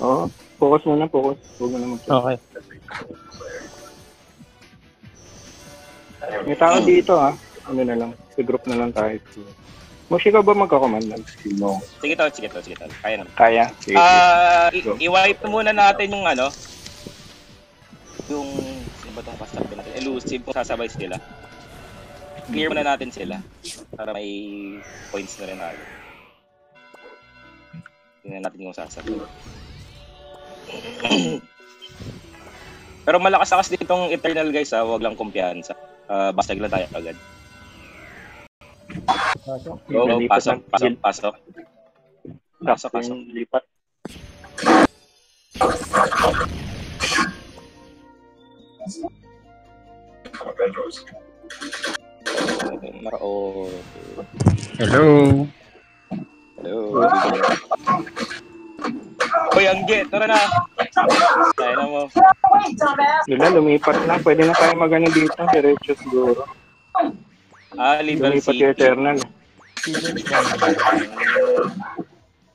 Oo, focus muna, focus. Huwag mo na mag- Okay. May tao dito ha. Ano na lang, sa group na lang tayo. Moshi ka ba magkakommand lang? Sige to. Kaya naman. Kaya? Sige. Go. I-wipe muna natin yung ano. Yung, sino ba itong kasap natin? Elusive kung sasabay sila. Clear muna natin sila. Para may points na rin natin. Tingnan natin yung sasabay. Pero malakas-lakas ditong Eternal guys ha. Huwag lang kumpiyansa. Bastag lang tayo agad. Go, pasok. Lipat. Hello. Hoy, Angge, tara na. Kaya na mo. Lumipat na. Pwede na tayo magano dito. Diretso siguro. Liberal Lumipat City. yung Eternal.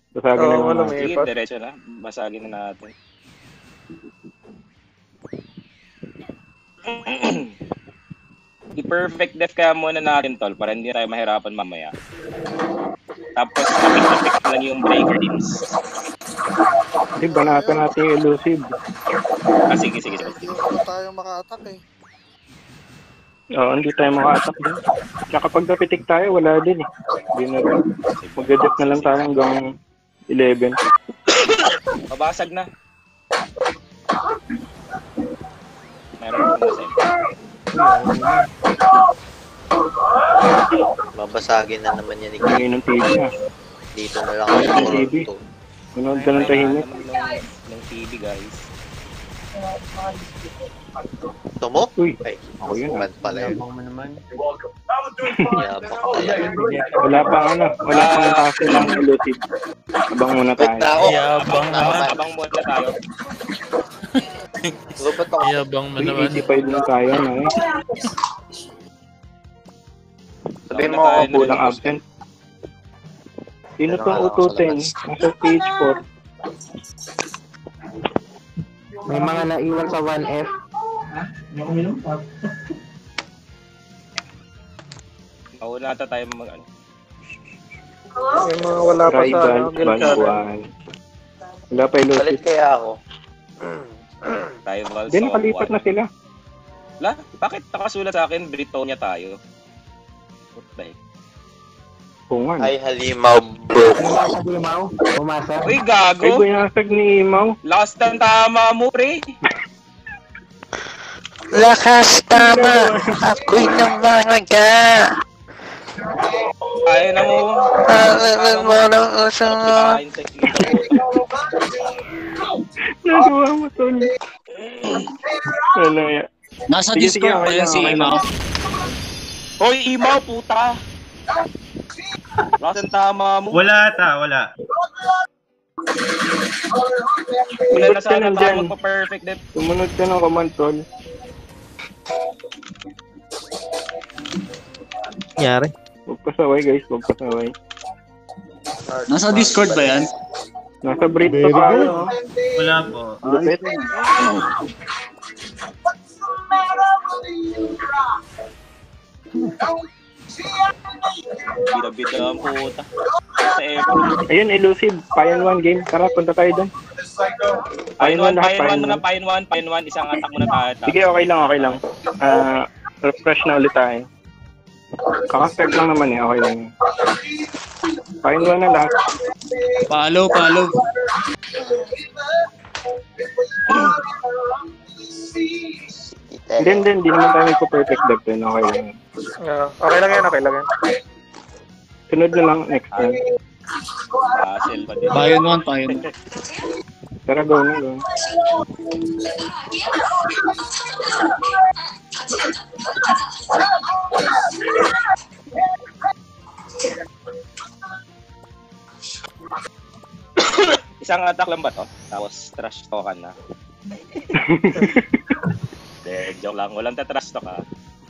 Basagin na naman natin. Sige, diretso na. Basagin na natin. I-perfect def kaya muna natin, tol, para hindi tayo mahirapan mamaya. Tapos, tapik-tapik lang yung break teams. Hindi, banatan natin yung elusive. Sige. Hindi tayo maka-attack eh. Oo, hindi tayo maka-attack din. Tsaka pag napitik tayo, wala din eh. Hindi na rin. Mag-death na lang tayo hanggang 11. Mabasag na. Meron po na sa'yo. Babasagin na naman yan. Ngayon ng TV ha. Dito na lang ako. TV. Manood ka ng tahimik. Ng TV, guys. Ito mo? Uy, Ay, ako yun ah. mad pala yun. Yabang mo naman. Yabang pala yun. Wala pang kaso ng elusive. Abang muna tayo. Wait na ako. Yabang naman. Abang muna tayo. Lupot ako. Yabang mo Uy, naman. easy fight lang tayo na eh. Sabihin mo Nauna tayo ako kulang absent. Sino tong ututin? Nasa stage 4. May mga naiwan sa 1F. Mauna ata tayo mag-ano. May mga wala pa sa Rival, guild band 1. Wala pa elusive. Palit kaya ako. Rivals. Hindi, nakalipat na sila. La, bakit nakasulat sa akin Britonia tayo? What the heck? Pungan. Ay, halimaw, bro. Pumasa Gulimaw. Pumasa. Uy, Ay, gago! bunasag ni Imaw. Last ng tama mo, pre! Lakas tama! Ako'y namamaga! Kaya na mo. Alalan mo ng usunod. Kain sa kita po. Nagawa mo to. Ano yan? Nasa Sige, sige, Discord pa okay yan lang, si okay Imaw. Hoy, Imaw, puta! Last ng tama mo. Wala. Wala na sana Sumunod ka tayo nandyan. magpa-perfect dep. Sumunod ka ng command tol. Nangyari? Huwag pasaway guys, huwag pasaway. Nasa Discord ba yan? Nasa breed pa tayo. Wala po. Lupit. Bida-bida ang puta. Sa Ebro. Ayun, elusive. Payan 1 game. Tara, punta tayo doon. Pain 1 lahat, Pain 1. Isang attack muna tayo. Sige, okay lang. Refresh na ulit tayo. Kaka-start lang naman eh, okay lang. Payan 1 na lahat. Follow. Hindi naman tayo magpo-perfect dev din. Okay lang. Okay lang yan. Sunod na lang next time. Hassle pa din. Payon 1. Tara, go na, go. Isang attack lang ba to? Tapos trash talkan na. Joke lang. Walang trash talk ha.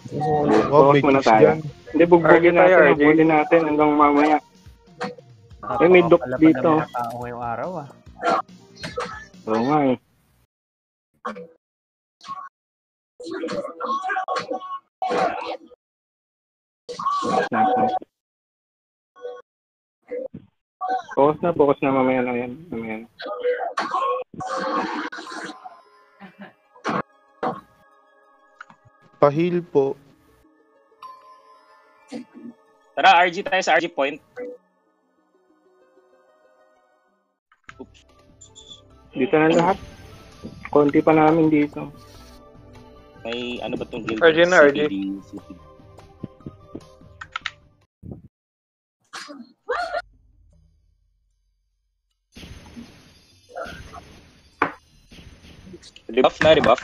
Focus muna tayo. Hindi, bugbugin natin. Bugbugin natin hanggang mamaya. May dock dito. Tao ngayong araw ah. Oo nga eh. Nice. Focus na mamaya lang yan. Mamaya na. Pahil po. Tara, RG tayo sa RG point. Dito na lahat. Konti pa namin dito. May ano ba itong guild? RG na, RG. CPD. Rebuff na, rebuff.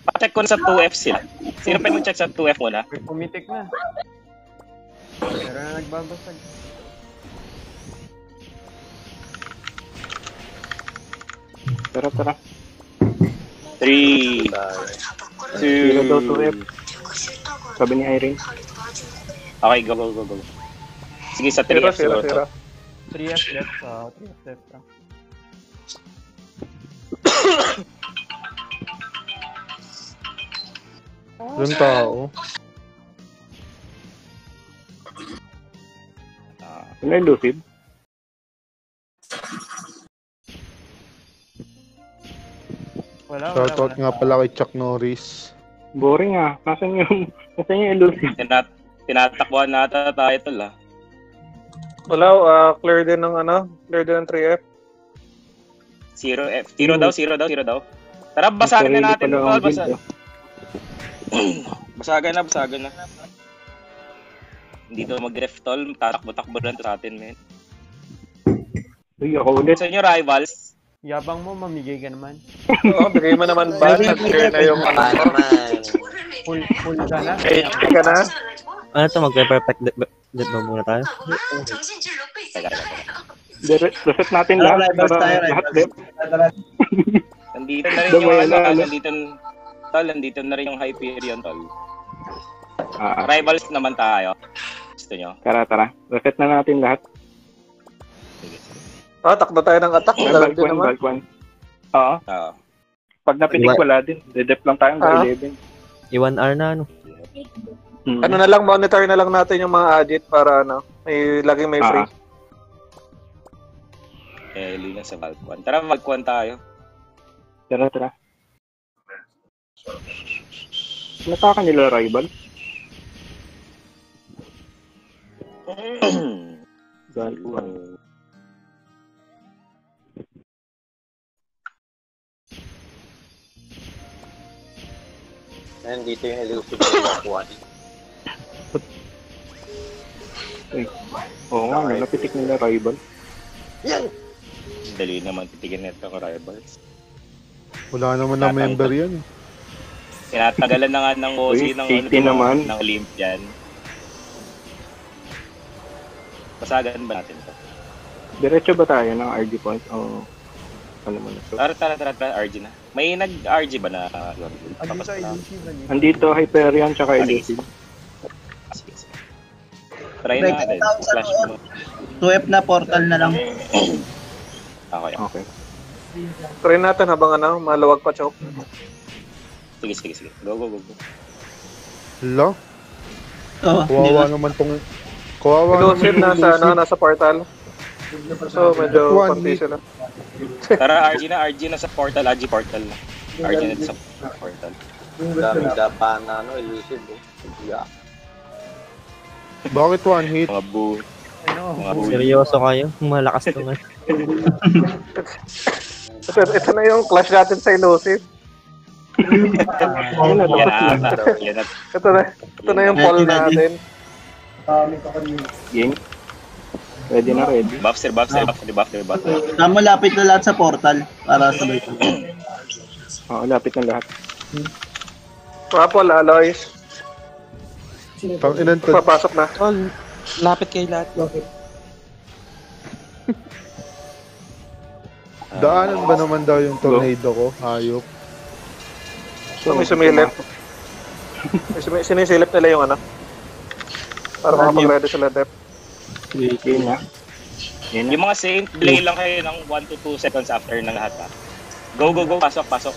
Pa-check ko na sa 2F sila. Sino pa yung check sa 2F muna? Pumitik na. Pero na nagbabasag. Tara. 3, 0 daw 2, 2F. Sabi ni Irene. Okay, go. Sige, sa 3F siguro to. 3F left. 3F left. Yung tao. Ano yung Lucid? Shoutout nga pala kay Chuck Norris. Boring ah. Nasaan yung Lucid? Tinatakbuhan nata tayo tol ah. Wala, clear din ng 3F. 0F. 0 daw. Tara, basagin na natin. Tol, basagan na. Hindi to mag-ref tol. Tatakbo-takbo lang to sa atin, men. Uy, ako ulit. Sa inyo, rivals. Yabang mo, mamigay ka naman. Oo, bigay mo naman ba? Nag-clear na yung Full ka na. HP ka na. Ano to, magpe-perfect death ba muna tayo? Reset natin lahat. Lahat dep. Nandito na rin yung nandito na rin yung Hyperion tol. Rivals naman tayo. Gusto nyo? Tara. Reset na natin lahat. Sige. Takbo tayo ng attack. Bulk 1. Oo. Pag napitik wala din. Dedep lang tayo ng 11. I-1R na ano. Ano na lang, monitor na lang natin yung mga adit para laging may free. Lilang sa Valk 1. Tara, Valk 1 tayo. Tara. Nataka nila rival. Valk 1. Nandito yung elusive na nakuha dito. Oo nga, napitik nila rival. Dali naman titigin nito ko rivals. Wala naman na member yan. Tinatagalan na nga ng OC ng Olympian. Pasagan ba natin to? Diretso ba tayo ng RG point? O ano mo na to? Tara, RG na. May nag-RG ba na? Andito, Hyperion, tsaka Elusive. Sige. Try natin. Flash mo. 2F na portal na lang. Okay. Try natin habang malawag pa, Chok. Sige. Go. Hello? Oh, Kawawa naman tong... Kawawa Elusive nasa portal. So, medyo konti sila. Tara, RG na sa portal. RG portal na. RG na sa portal. Daming dapa na elusive. Yeah. Bakit one hit? Mga boo. Seryoso kayo? Malakas to nga. Ito na yung clash natin sa elusive. Yan na. Ito na yung poll natin. Game. Ready. Buff. Tama, lapit na lahat sa portal para sabay ko. Oo, lapit na lahat. Rapol, Aloys. Tanginan to. Papasok na. Lapit kay lahat. Daanan ba naman daw yung tornado ko? Hayop. So, may sumilip. Sinisilip nila yung para makapag-ready sila dep. Yun na. Yun na. Yung mga Saint, delay lang kayo ng 1 to 2 seconds after ng lahat ha. Go, go, go. Pasok, pasok.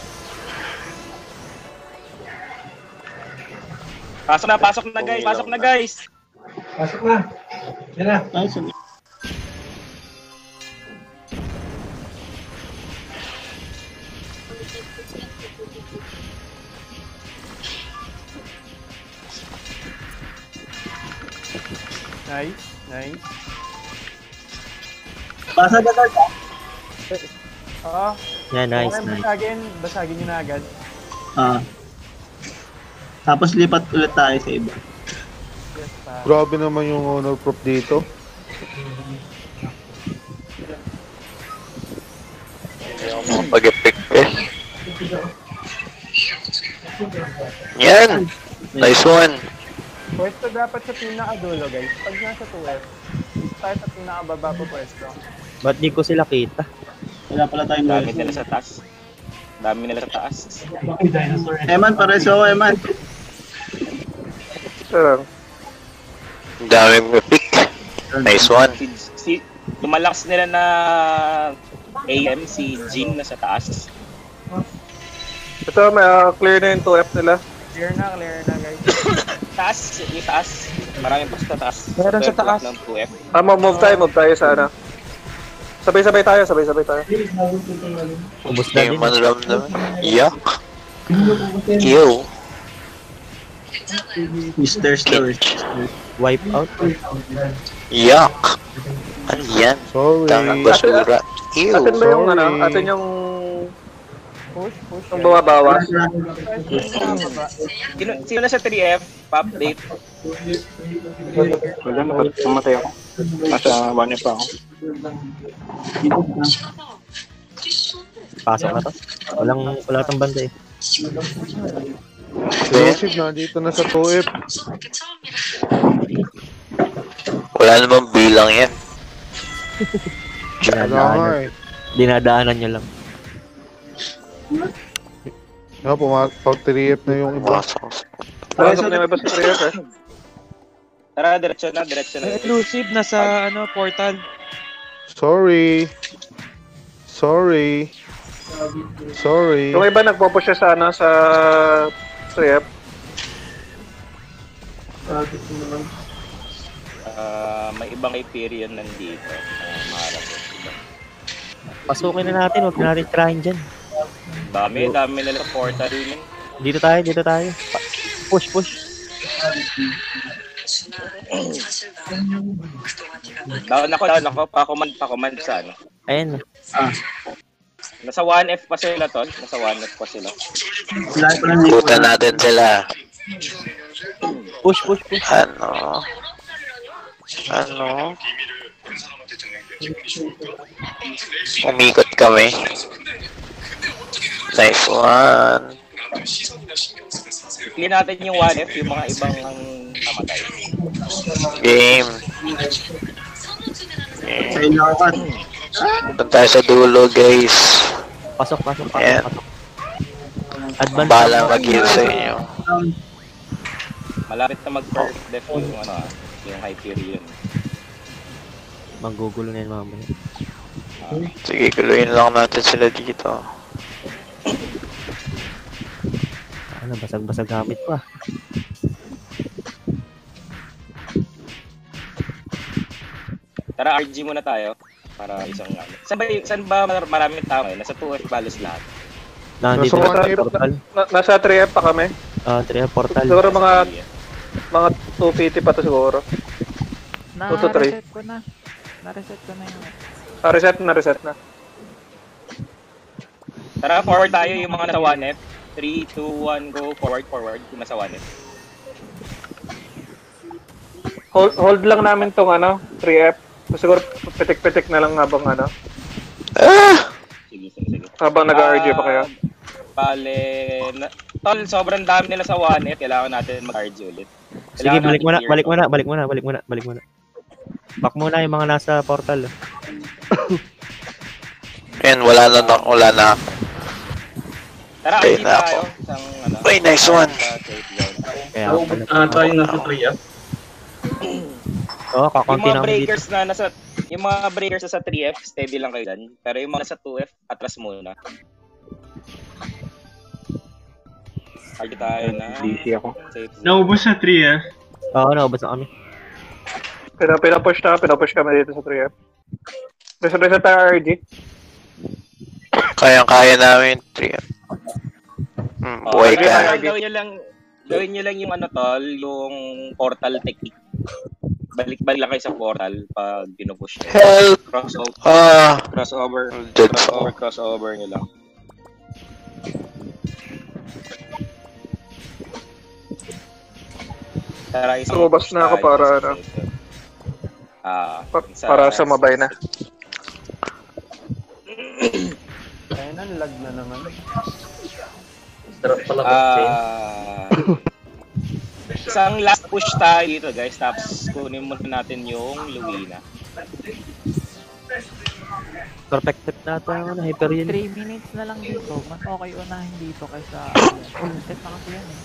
Pasok na guys. Pasok na guys. Pasok na. Yan na. Nice. Nice, nice. Basa na agad. Oo. Yeah, nice, Okay, nice. basagin nyo na agad. Tapos lipat ulit tayo sa iba. Yes, pa. Grabe naman yung honor prop dito. Yung mga pag-epic eh. Yan! Nice one! Pwesto dapat sa pinakadulo, guys. Pag nasa 2F, tayo sa pinakababa po pwesto. Ba't di ko sila kita? Wala pala tayong Dami noise. nila sa taas. Dami nila sa taas. Eman, pares ako, Eman. Ito lang. Ang daming epic. Nice one. Yung malakas nila na AM, si Jin na sa taas. Ito, may clear na yung 2F nila. Clear na, guys. Taas, yung taas. Maraming pa sa taas. Meron sa taas. Ng 2F. Move tayo sa ano. Sabay-sabay tayo. Ubus na Yung din. manram naman. Yuck. Ew. Mr. Stores. Wipe out. Yuck. Ano yan? Sorry. Daming basura. Ew. Atin ba yung sorry. ano? Atin yung Push. yung bawa-bawa? Sino na sa 3F? Pa-update. Wala, namatay ako. Nasa 1 pa ako. Pasok na to. Wala tong banda eh. Joseph, nandito na sa 2F. Wala namang bilang yan. Wala nga eh. Dinadaanan nyo lang. Pag 3F na yung iba. Pasok na may basta 3F eh. Tara, diretso na. Elusive, nasa portal. Sorry. Yung iba nagpo-push siya sa ano, sa 3F. May ibang Hyperion nandito. Maharap. Pasukin na natin, huwag na natin trying dyan. Dami nila sa portal yun. Dito tayo. Push. Down ako. Pa-command sa ano. Ayan. Nasa 1F pa sila, Tol. Nasa 1F pa sila. Puta natin sila. Push. Ano? Umikot kami. Nice one. Clean natin yung 1F, yung mga ibang namatay. Game. Kailangan. Punta tayo sa dulo, guys. Pasok. Ayan. Advance. Bahala mag-heal sa inyo. Malapit na mag-perf def yung yung Hyperion. Manggugulo na yun mamaya. Sige, guluhin lang natin sila dito. Basag-basag gamit pa. Tara, RG muna tayo. Para isang ano. Saan ba maraming tao ngayon? Nasa 2F balos lahat. Nandito Nasa na 1F portal. Nasa 3F pa kami. 3 portal. Siguro mga 250 pa to siguro. 2 to 3. Na-reset ko na yung... Reset na. Tara, forward tayo yung mga nasa 1F. 3, 2, 1, go. Forward. Yung nasa 1F. Hold lang namin tong 3F. Siguro pitik-pitik na lang habang Sige. habang nag-RG pa kayo. Tol, sobrang dami nila sa 1F. Kailangan natin mag-RG ulit. Sige, balik muna. Back muna yung mga nasa portal. Ayan, wala na. Tara, Okay, RG na tayo. ako. Uy, nice one. Kaya Tayo nasa 3F. Oo, Yung kakonti mga namin dito. breakers na nasa yung mga breakers na sa 3F, steady lang kayo dyan. Pero yung mga nasa 2F, atras muna. Target tayo na Busy ako. safe zone. Naubos sa 3 Oo, naubos na kami. Pinapush kami dito sa 3F. Basta tayo RG. Kayang-kaya namin 3. Buhay Gawin ka. gawin nyo lang yung ano tol, yung portal technique. Balik-balik lang kayo sa portal pag pinupush nyo. Help! Crossover Dead ako. crossover nyo lang. Tara, isang Lumabas push na ako tayo para, sa ano, safe zone. Para sumabay na. Ayun, ang lag na naman. Sarap pala mag-chain. Isang last push tayo dito guys, tapos kunin muna natin yung Luina. Perfect trip natin ang Hyperion. 3 minutes na lang dito. Mas okay unahin dito kaysa full set na kasi yan eh.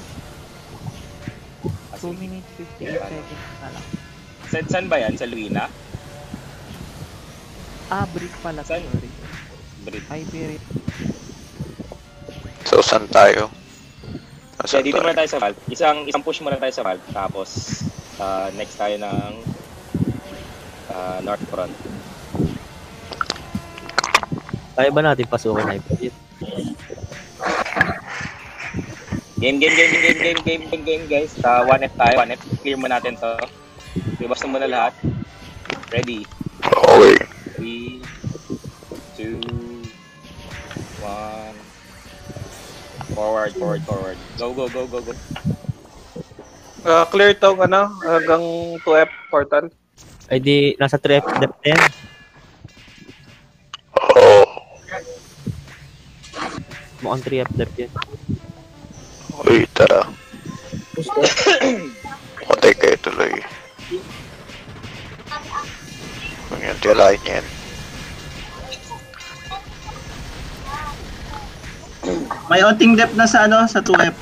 2 minutes 58 seconds na lang. Saan ba yan? Sa Luina? Brick pala. Saan? Sorry. Brit. Hyperion. So, saan tayo? Yeah, dito muna tayo sa Valve. Isang push muna tayo sa Valve. Tapos, next tayo ng North Front. Kaya ba natin pasukin Hyperion? Game, guys. 1F tayo. 1F. Clear mo natin to. Ibas na muna lahat. Ready. Okay. 3, 2, 1. Forward. Go. Clear tong hanggang 2F portal. Ay di, nasa 3F depth na yan. Mukhang 3F depth yan. Uy, tara. Kuntay kayo tuloy. Kung yung tiyalain yan. May onting depth na sa sa 2F.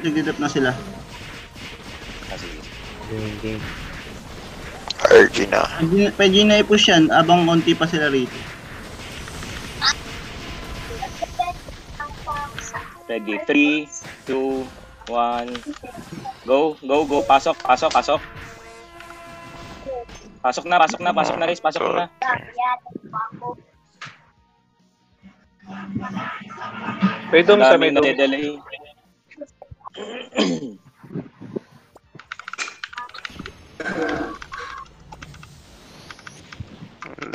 Nag-depth na sila. Game. RG na. Pwede na i-push yan abang konti pa sila rito. Ready. 3, 2, 1. Go. Pasok. Pasok na, Riz. Pasok na. May dome sa may Daming dome. nade-delay.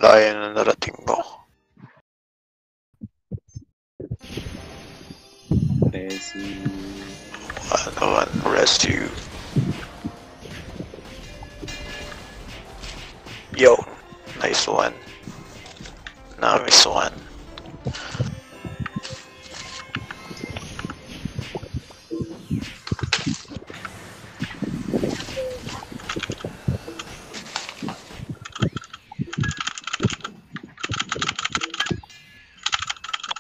Layo na narating mo. Rescue. Yo, nice one. Nice one.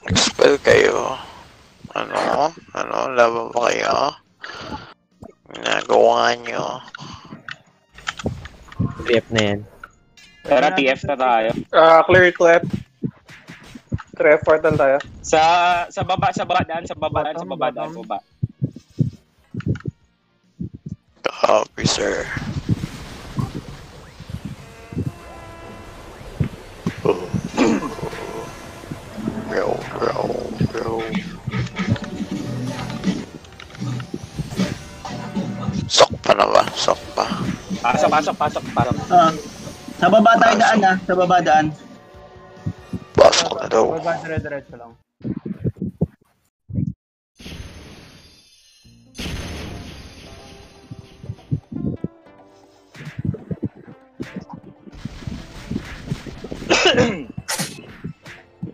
Expel kayo. Ano, laban ba kayo? Nagawa nyo. 3F na yan. Tara, TF na tayo. Clear 2F. 3F portal tayo. Sa baba. Copy, sir. Bro. Sok pa. Pasok. Sa baba tayo daan Sa baba daan. Pasok na daw. Baba, dire-diretso lang.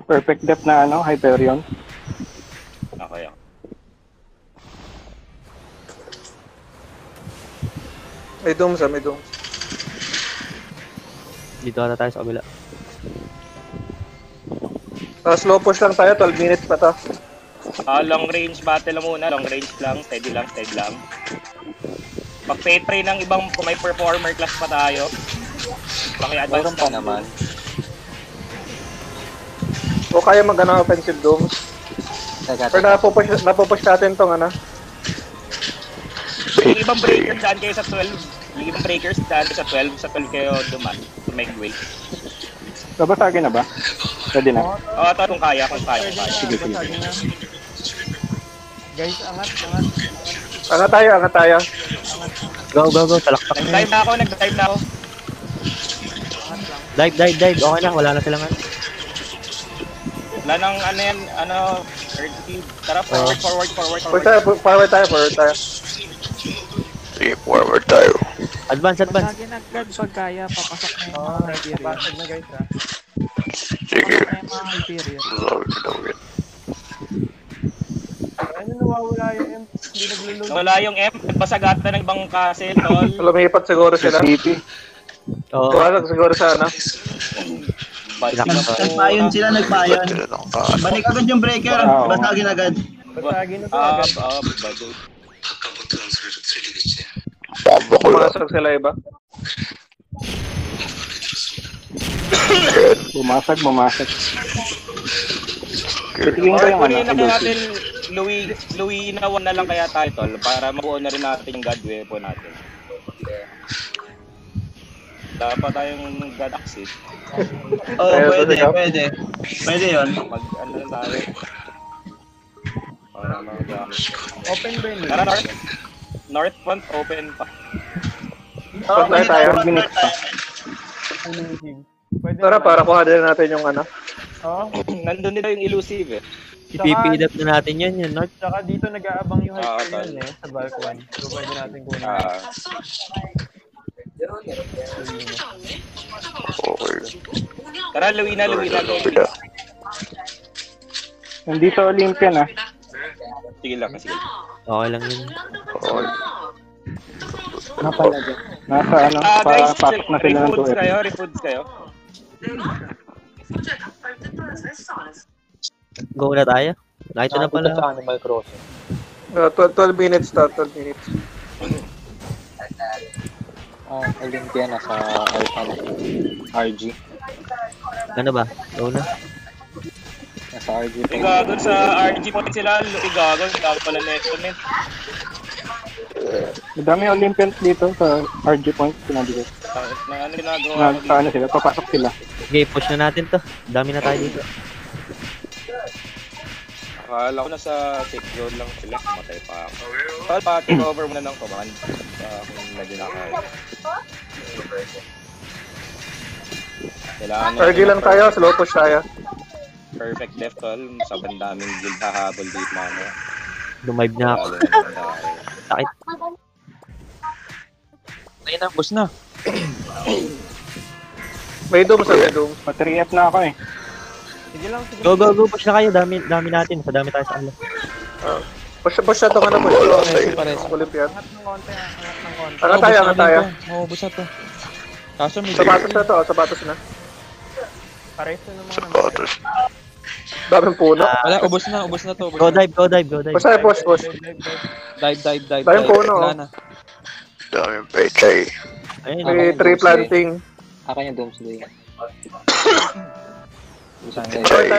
Perfect depth na Hyperion. Okay. May dome. Dito ata tayo sa kabila. Slow push lang tayo, 12 minutes pa to. Long range battle muna. Long range lang. Steady lang. Mag-pay ng ibang kung may performer class pa tayo. Paki-advance pa naman. O kaya mag-ano, offensive dooms. Pero napupush natin tong ano. Yung ibang breakers daan kayo sa 12. Yung ibang breakers daan kayo sa 12. Sa 12 kayo duman. To make way. Babasagin na ba? Pwede na. Oo, ito kung kaya. Sige, sige. Guys, angat, angat. Angat tayo. Go. Talaktak na. Nag-dive na ako. Dive. Okay na, wala na silang ano. Wala nang ano yan, urgency. Tara, forward. Forward tayo. Sige, forward tayo. Advance. Lagi nag-guard pag kaya, papasok na yung mga Hyperion. Papasok na guys ha. Sige. Papasok na yung mga Hyperion. Lawin. Ano nawawala yung M? Hindi naglulog. Wala yung M. Nagpasagata ng ibang castle, tol. Lumipat siguro sila. Oo. Tuwasag siguro sa ano. Nagpayon sila. Balik agad yung breaker. Basagin agad. Basagin na to agad. Bago. Pumasok sila iba. Bumasag. Titigin ko yung ano. Kunin na natin, Louis na 1 na lang kaya tayo, tol. Para mabuo na rin natin yung god weapon natin. Dapat tayong god axe. Oo, pwede. Pwede yun. Mag-ano na tayo. Para mag-gamit. Open ba yun? Tara, North front, open pa. Pwede tayo. Tara, para kuha din natin yung ano. Nandun nila yung elusive eh. I-PP'd up na natin yan, North. Tsaka dito nag-aabang yung Hyperion sa balcony. So pwede natin kunin. Okay. Tara, Louis na. Nandito Olympian ah. Sige lang. Okay lang yun. Nasa ano, Guys, pasok na sila ng 2F. refoods kayo. Go na tayo. Nakita na pala. Sa Animal Crossing. 12 minutes. Olympia na sa RG. Ano ba? Go na. Nasa RG. Igago sa RG point sila. Igago pala na estimate. Madami Olympians dito sa RG point. Sinabi ko. Ano ginagawa? Ano sila? Papasok sila. Okay, push na natin to. Dami na tayo dito. Akala ko nasa safe zone lang sila. Matay pa ako. Tol, pa-take over muna ng command. Kung medyo nakaya. RG lang tayo. Slow push tayo. Perfect left, tol. Sa bandaming guild hahabol dito na. Lumive na ako. Sakit. Ayun na, boss na. May dooms. Pa 3F na ako eh. Sige lang. Go. Push na kayo. Dami natin. Sa dami tayo sa ano. Push na itong ano. Olympian. Angat ng konti. Angat tayo. Maubos na to. Kaso may Sapatos na. Pareso naman. Sapatos. Daming puno. Wala, ubos na to. Go dive. Push tayo, push. Dive. Daming puno. Wala na. Daming pechay. Ayun. May tree planting. Akin yung Doomsday.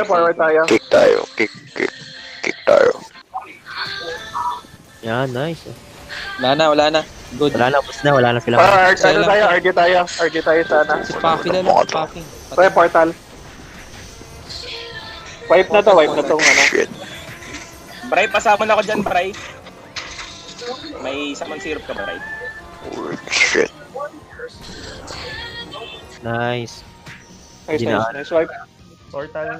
Forward tayo. Kick tayo. Yan, nice. Wala na. Good. Wala na sila. RG tayo sana. Paki na lang. Paki. Tayo portal. Wipe na to ano. Shit. Bray, pasama na ako dyan, Bray. May summon syrup ka, Bray? Shit. Nice. Nice wipe. Portal.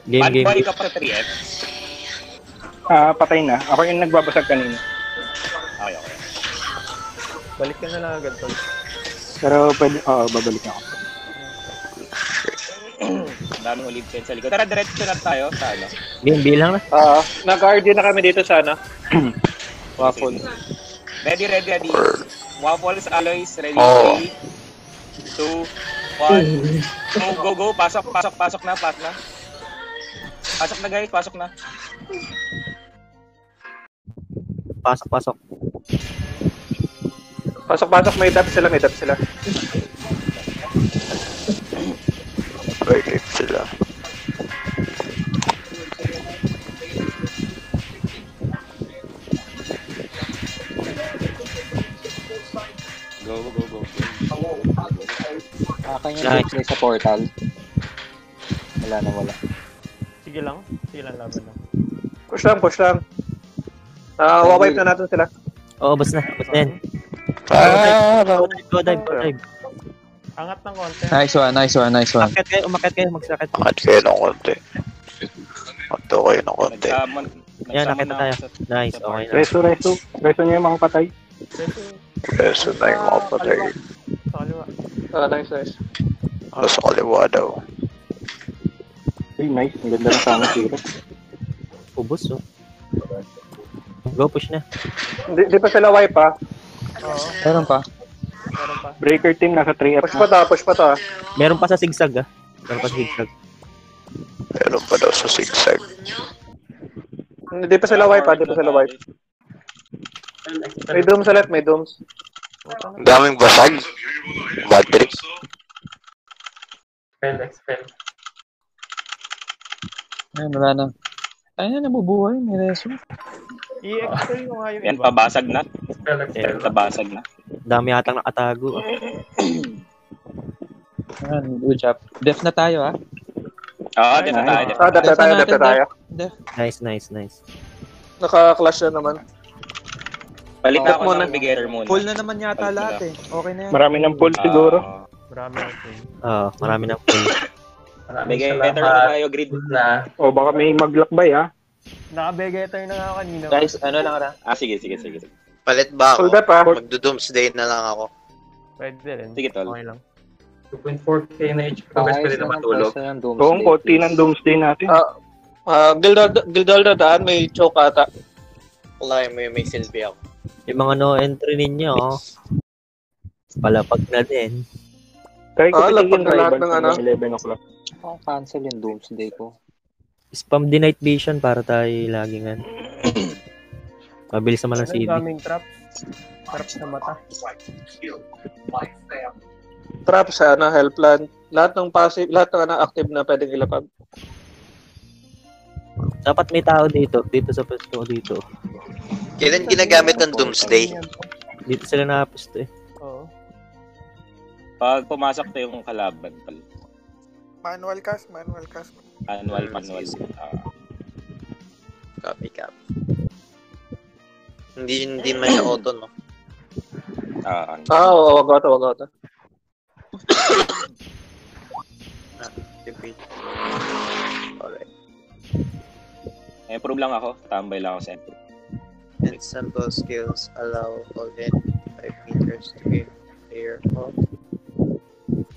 Bad Game. boy ka pa 3F. Patay na. Ako yung nagbabasag kanina. Okay. Balik ka na lang agad, tol. Pero pwede, babalik ako. Daming Olympian sa likod. Tara, diretso na tayo sa ano. Game bilang na. Nag-RG na kami dito sana. Waffle. Ready. Waffles, alloys, ready. 3, 2, 1. Go. Pasok na. Pasok na, guys. Pasok na. Pasok. Pasok, may dap sila. May live sila. Go. Akin yung play sa portal. Wala. Sige lang, laban lang. Push lang. Wawipe na natin sila. Oo, basta na yan. Go dive. Angat ng konti. Nice one. Umakyat kayo, magsakit. Bakit kayo ng konti? Mato kayo ng konti. Yan, nakita tayo. Nice, okay na. Reso niya yung mga patay. Reso na yung mga patay. Sa kaliwa. Nice. Sa kaliwa daw. Uy, nice. Ang ganda ng sama sila. Ubus, oh. Go, push na. Di pa sila wipe ha. Oo. Meron pa. Breaker team nasa 3F Push pa to. Meron pa sa zigzag, ah. Meron pa daw sa zigzag. Di pa sila wipe. May dooms ulit, may dooms. Ang daming basag. Battery. Spell. Ay, wala na. Ay, nabubuhay. May reso. I-explain ko nga yung Yan, iba. pabasag na. Spell. Tabasag na. Dami yatang nakatago. Ah. Ayan, good job. Def na tayo, ah. Oo, din na tayo. Dap tayo. Def. Nice. Naka-clash na naman. Palit Oh, ako muna. ng beginner muna. Full na naman yata lahat, eh. Okay na yan. Marami ng pull siguro. Marami ang team. Oo, marami ng pull. Better na tayo, grid. Na. O baka may maglakbay ha. Naka-begetter na nga ako kanina. Guys, ano lang ra? Sige. Palit ba ako? Hold up ha. Magdo-doomsday na lang ako. Pwede rin. Sige, tol. Okay lang. 2.4k na HP ko guys, pwede na matulog. So, ang konti ng doomsday natin. Gildalda daan, may choke ata. Wala may silbi ako. Yung mga no entry ninyo, oh. Palapag na din. Kaya ko lapag pitigil na lahat rival ng ano. 11 o'clock. Cancel yung Doomsday ko. Spam the night vision para tayo laging ano. Mabilis naman ang Ang CD. daming trap. Trap sa mata. Trap sa health plan. Lahat ng passive, lahat ng active na pwedeng ilapag. Dapat may tao dito sa pwesto dito. Kailan ginagamit ng doomsday? Dito sila nakapusto eh. Oo. Pag pumasok to yung kalaban, tol. Manual cast. Manual. Copy. Hindi man siya auto, no? Oo, wag auto. Repeat. Alright. Improve lang ako. Tambay lang ako sa entry. Ensemble skills allow all in 5 meters to gain air of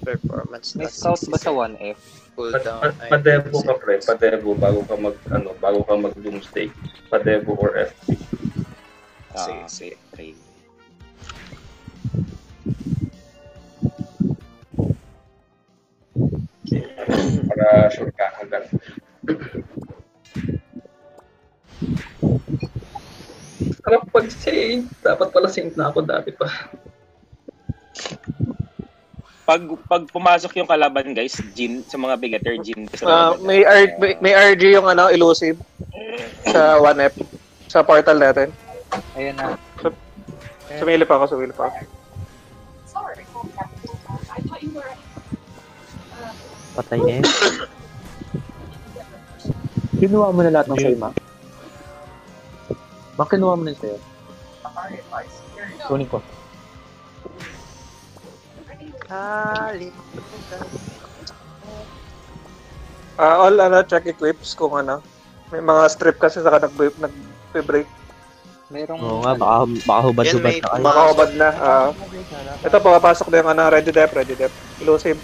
performance. May scout ba sa 1F? Cooldown. Pa-devo ka pre, pa-devo bago ka mag-doomsday. Pa-devo or FP. Sige. Para sure ka agad. Pag save, dapat pala save na ako dati pa. Pag pumasok yung kalaban, guys, Jin, sa mga begetter, Jin. May RG yung elusive sa 1F sa portal natin. Ayun na. Sumilip ako. Patay na eh. Kinuha mo na lahat ng sa'yo, ma? Bakit kinuha mo na sa'yo? Kunin ko. All check equips kung may mga strip kasi saka nag-break. Oo nga, baka hubad-hubad na kayo. Makahubad na. Ito papasok na yung ready dep. Elusive.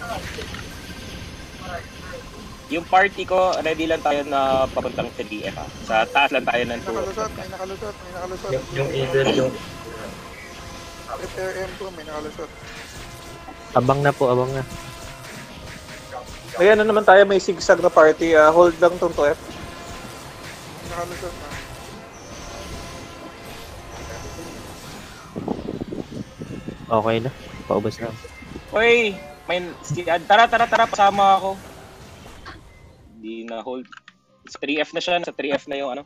Yung party ko, ready lang tayo na papuntang TDF ha. Sa taas lang tayo ng 2. May nakalusot. Yung Eagle, yung... Repair M2, may nakalusot. Abang na. Ayan na naman tayo, may zigzag na party. Hold lang tong 2F. May nakalusot na. Okay na. Paubos na. Uy, tara, pasama ako. Hindi na hold. Sa 3F na siya, sa 3F na yung ano.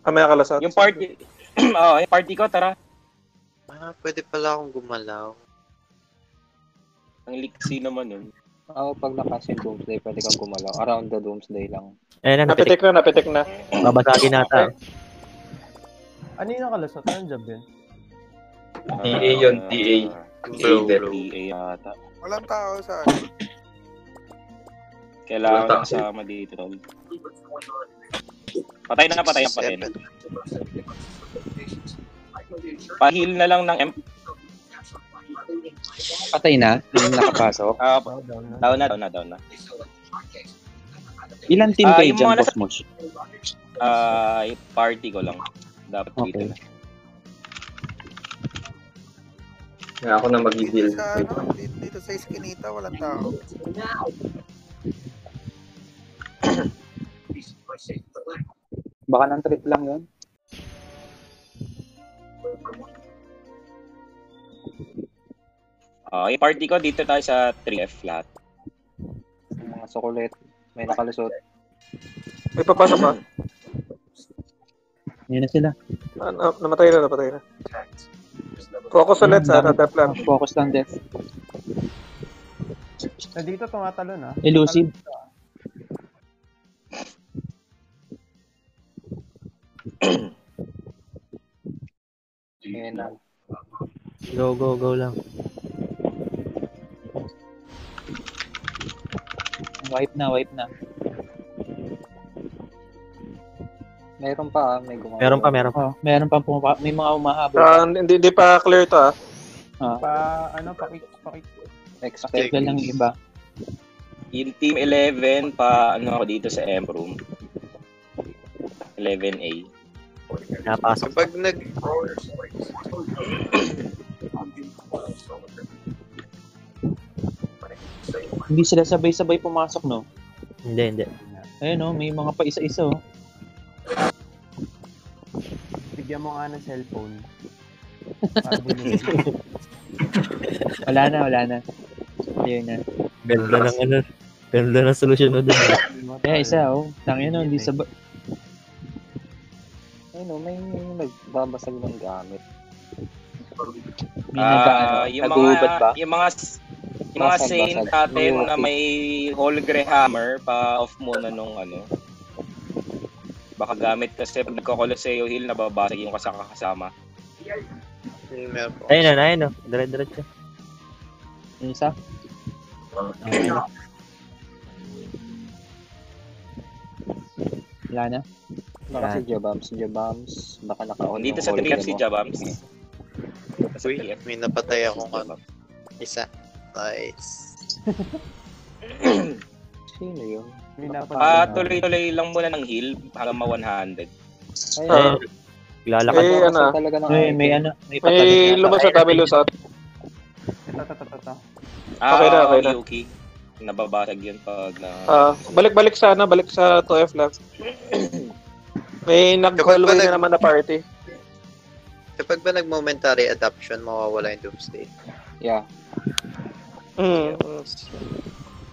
May kalasat. Yung party, yung party ko, tara. Pwede pala akong gumalaw. Ang liksi naman yun. Pag nakas yung Doomsday, pwede kang gumalaw. Around the Doomsday lang. Ayan na, napitik na. Babasagin nata. Ano yung nakalusot? Anong job yun? DA yun, DA. DA yata. Walang tao sa Kailangan kasama dito, tol. Patay na. Pa-heal na lang ng MP. Patay na? Yung nakapasok? Down na. Ilan team kayo dyan, Boss Mosh? Party ko lang. Dapat dito na. Kaya ako na mag-heal. Dito sa Eskinita, walang tao. Baka ng trip lang yun. Yung party ko, dito tayo sa 3F flat. Mga sukulit. May nakalusot. May papasok ba? Yan na sila. Namatay na. Focus ulit sa def lang. Focus lang, def. Dito tumatalo na. Elusive. Ayan na. Go lang. Wipe na. Meron pa, may gumagawa. Meron pa. Meron pa may mga umahabol. Hindi pa clear to Pakik. Expect lang iba. Yung team 11, ako dito sa M room. 11A. Napasok. Kapag Hindi sila sabay-sabay pumasok, no? Hindi. Ayun, no? May mga pa isa-isa, oh. Bigyan mo nga ng cellphone. Wala na. Ayun na. Ganda ng solusyon mo dun. Kaya isa, oh. Tangin, no? Hindi sabay. May nagbabasag ng gamit. Yung mga saint natin na may Holgre hammer pa-off muna nung baka gamit kasi pag nagko-Coloseo heal nababasag yung kasama. Ayun na. Dire-diretso. Yung isa? Wala na? Baka si Jabams. Baka naka-on Dito sa 3F si Jabams. may napatay akong isa. Nice. Sino yun? Tuloy-tuloy lang muna ng heal hanggang ma-100. Lalakad talaga ng may lumusot, may lusot. Ito. Okay. Nababasag yun pag balik sa 2F lang. May nag-hallway na naman na party. Kapag ba nag-momentary adaption, mawawala yung Doomsday? Yeah.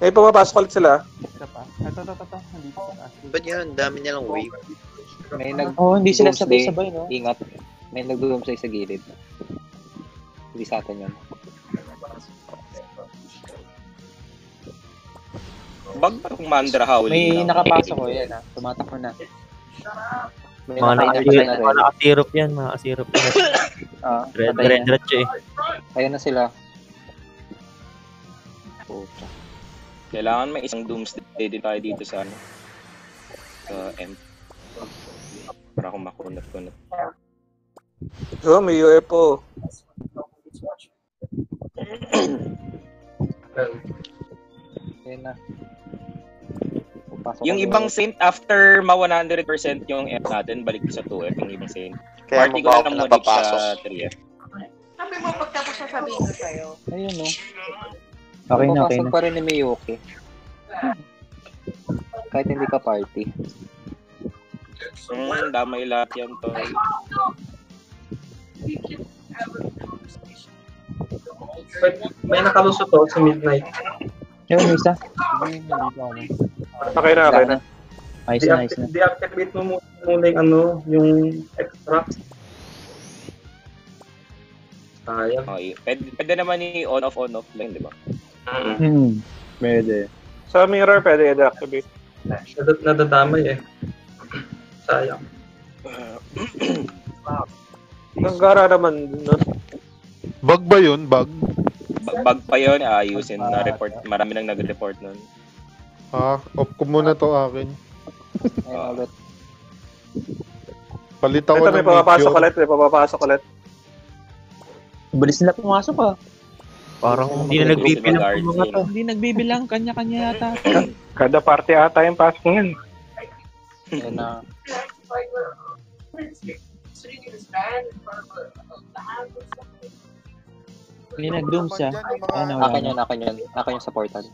May pumapasok ulit sila. Ito. Nandito sa taas. Ba't yun? Dami nilang wave. Hindi sila sabay-sabay, no? Ingat. May nag-doomsday sa gilid. Hindi sa atin yun. Bag pa kung Mandra Howling. May nakapasok ko, yan ha. Tumatakbo na. Mga nakasirop yan. Diretso eh. Ayun na sila. Kailangan may isang Doomsday din tayo dito sa M. Para akong makunat-kunat. May UFO. Ayun na. Yung ibang saint, after ma-100% yung F natin, balik sa 2F yung ibang saint. Kaya party ko na lang muna sa 3F. Sabi mo, pagtapos sasabihin ko sa'yo. Ayun, no? Okay na. pa rin ni Miyuki. Kahit hindi ka party. Damay lahat yan to. May nakalusot to sa midnight. Yun, isa. Okay na. Nice na. Deactivate mo muna yung yung extract. Sayang. Okay. Pwede naman i-on-off lang, di ba? Pwede. Sa mirror, pwede i-deactivate. Nadadamay eh. Sayang. Nanggara naman nun. Bug ba yun? Bug? Bug pa yun, ayusin na report. Marami nang nag-report nun. Off ko muna to akin. Ayun ulit. Palit ako Ito, ng may papapasok ulit. Bilis nila pumasok ah. Parang hindi na nagbibilang yung mga to. Hindi nagbibilang, kanya-kanya yata. Kada party ata yung pasok ngayon. Ayun na. Hindi nag-doom siya. Akin yun sa portal.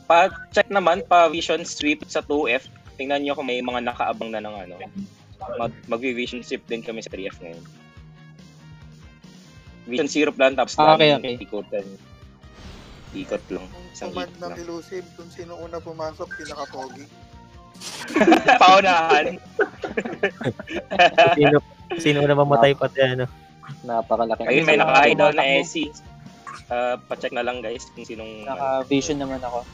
Pa-check naman, pa-vision sweep sa 2F. Tingnan nyo kung may mga nakaabang na ng ano. Mag-vision sweep din kami sa 3F ngayon. Vision syrup lang, tapos Okay. ikotan. Ikot lang. Isang Command ikot ng lang. elusive kung sino una pumasok, pinaka-pogi. Paunahan. Sino na mamatay pati ano. Napakalaking. Ayun, may naka-hide down na SC. Pa-check na lang guys kung sinong... Naka-vision naman ako.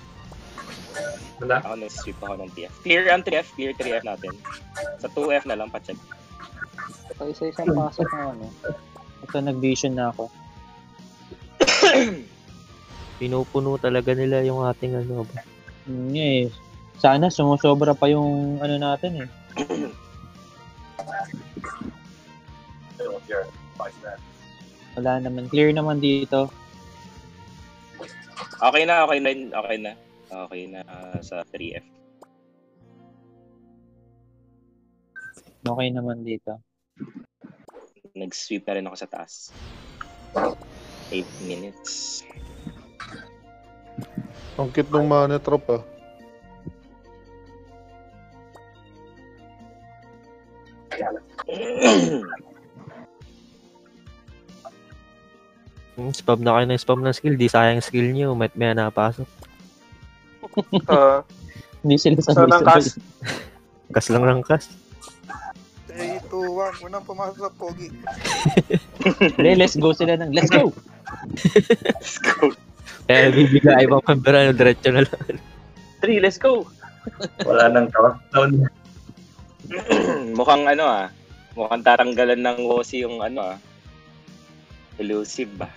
Wala. Ako nag-sweep ako ng TF. Clear ang 3F, clear 3F natin. Sa 2F na lang, pa-check. Ito isa-isang pasok na ano. Ito, nag-vision na ako. Pinupuno talaga nila yung ating ano ba. Sana sumusobra pa yung ano natin eh. Wala naman. Clear naman dito. Okay na sa 3F. Okay naman dito. Nag-sweep na rin ako sa taas. 8 minutes. Ang cute ng mana trop ah. Spam na kayo ng spam ng skill. Di sayang skill nyo. May napasok. Hindi sila So, ng cast. Kas lang ng kas. 3, 2, 1. Unang pumasok sa pogi. Let's go sila ng let's go! Let's go! Kaya bibigla ibang pambira. Diretso na lang. 3, let's go! Wala nang countdown. Mukhang mukhang tatanggalan ng Wosi yung elusive ba?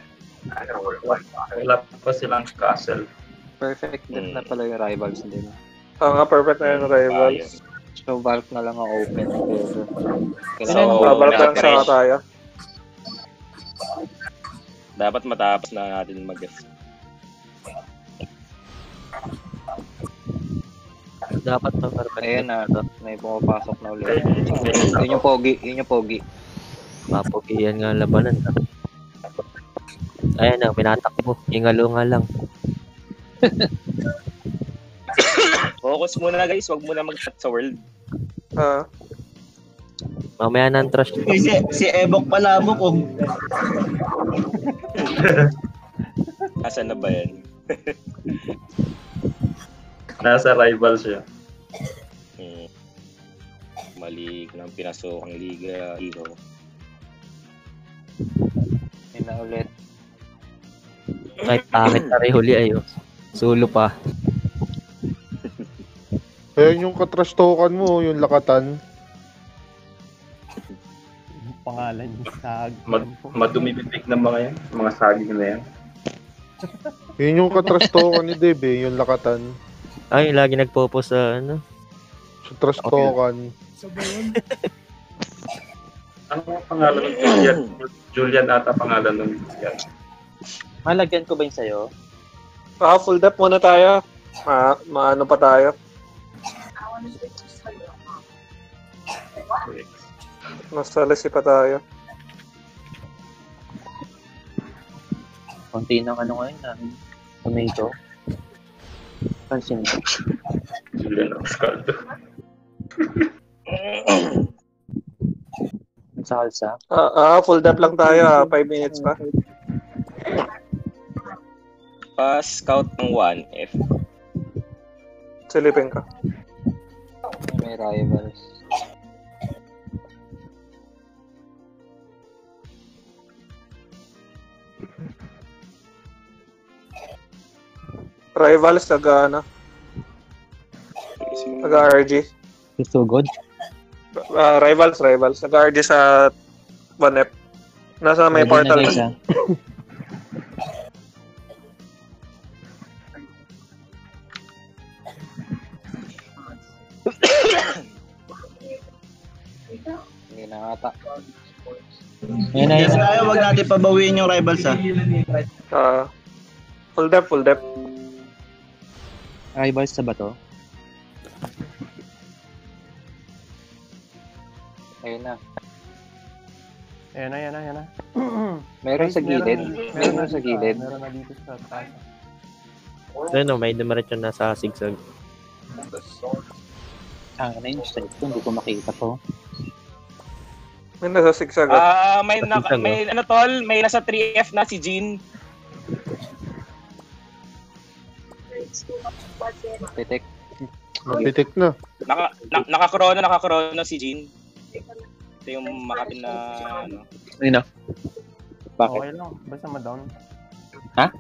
Wala pa silang castle. Perfect death na pala yung rivals nila. Perfect na yung rivals. So, Valk na lang ang open. Valk lang sa tayo. Dapat matapos na natin mag-guess. Dapat perfect. Ayan na, may pumapasok na ulit. Yun yung pogi. Mapogi yan nga labanan. Ayan na, pinatakbo. Ingalo nga lang. Focus muna guys, wag muna mag-chat sa world. Mamaya na ang trash. Si Ebok palabok oh. Asan na ba yan? Nasa rival siya. Mali ko nang pinasok ang Liga Hero. Yun na ulit. Kahit pangit na rin huli ayo. Solo pa. Ayan yung katrash token mo, yung lakatan. Pangalan yung sag. Madumibibig ng mga yan. Mga saging na yan. Yun yung katrash token ni Debe, yung lakatan. Ay, lagi nagpo-post sa Sa trash token. Ano ang pangalan ng Julian? Julian ata pangalan ng Julian. Malagyan ko ba yung sa'yo? Full depth muna tayo. Maano pa tayo? Masalisi pa tayo. Konti ng ngayon na tomato. Pansin mo. Julian Oscaldo. sa Halsa. Full dap lang tayo, 5 minutes pa. Scout ng 1F. Silipin ka. May rivals. Rivals, taga-RG. Sugod? Rivals. Taga-RG sa 1F. Nasa may Pwede portal. na guys, ha? Hindi na ata. Yes, tayo, wag natin pabawiin yung rivals, ha? Full dep. Rivals sa ba to? Ayun na. Ayan na. Meron sa gilid. Meron sa gilid. Meron na dito sa taas. Ano, may dumiretso na sa sigsag. Ang na yung strike ko, hindi ko makita to. May nasa sigsag. May nasa 3F na si Jean. Pitik. Pitik na. Naka-chrono si Jean. Ito yung Makati na ano. Ayun na. Bakit? Okay lang, basta ma-down. Ha?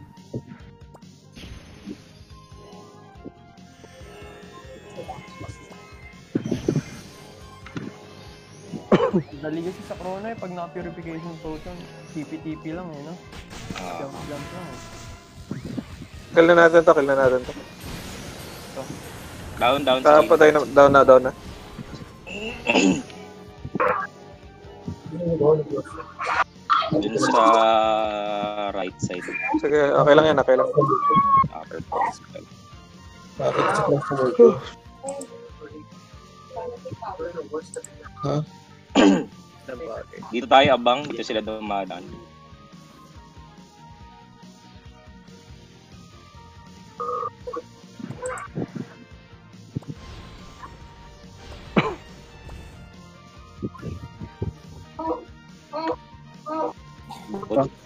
Dali kasi sa Chrono pag naka-purification potion, TP lang no? Jump lang eh. Kill na natin to. Down si Jean. Down na. Dun sa right side. Sige, okay lang yan. Upper possible. Dito tayo abang, dito sila dumadaan.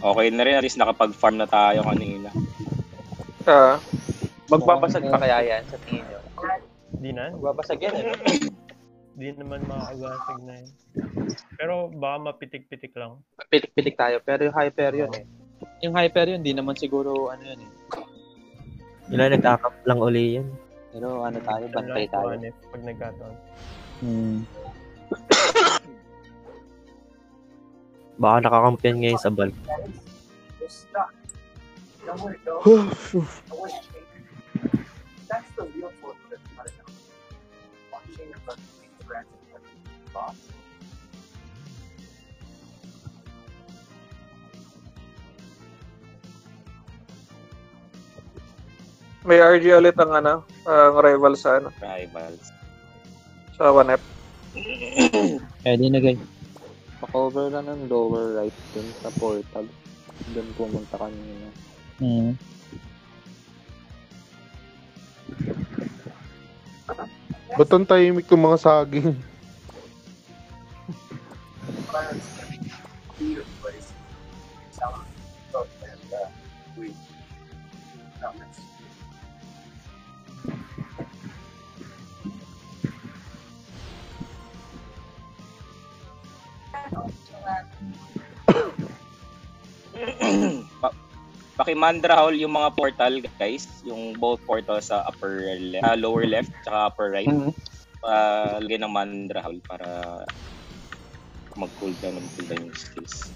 Okay na rin, at least nakapag-farm na tayo kanina. Magbabasag pa kaya yan sa tingin nyo? Di na? Magbabasag yan Di naman makakabasag na yan. Pero baka mapitik-pitik lang. Pitik-pitik tayo, pero yung hyper yun Yung hyper yun, di naman siguro ano yun Ilan nagkakap lang uli yan. Pero ano tayo, bantay tayo. Pag nagkataon. Baka nakakampiyan ngayon sa bulk. May RG ulit ang rivals sa Rivals. Sa 1F. Pwede na guys. Pa-cover lang ng lower right dun sa portal. Doon pumunta kanina. Ba't ang tahimik ng mga saging? Pakimandra hall yung mga portal guys, yung both portal sa lower left tsaka upper right. Lagay ng mandra hall para mag-cooldown yung skills.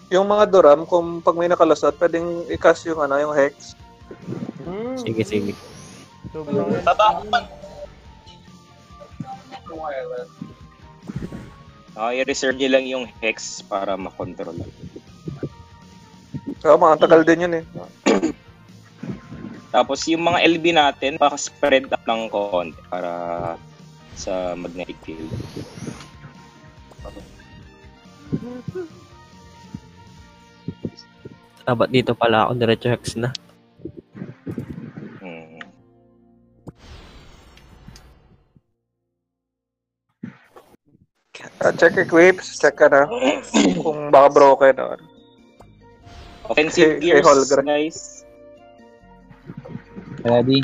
Yung mga Duram, kung pag may nakalusot, pwedeng i-cast yung yung Hex. Sige. I-reserve nyo lang yung Hex para makontrol. So, mga tagal din yun eh. Tapos yung mga LB natin, spread up ng konti para sa magnetic field. Dapat dito pala ako, diretso Hex na. Check equips, check ka na. Kung baka broken o. Offensive Kay gears, Holger. guys. Ready?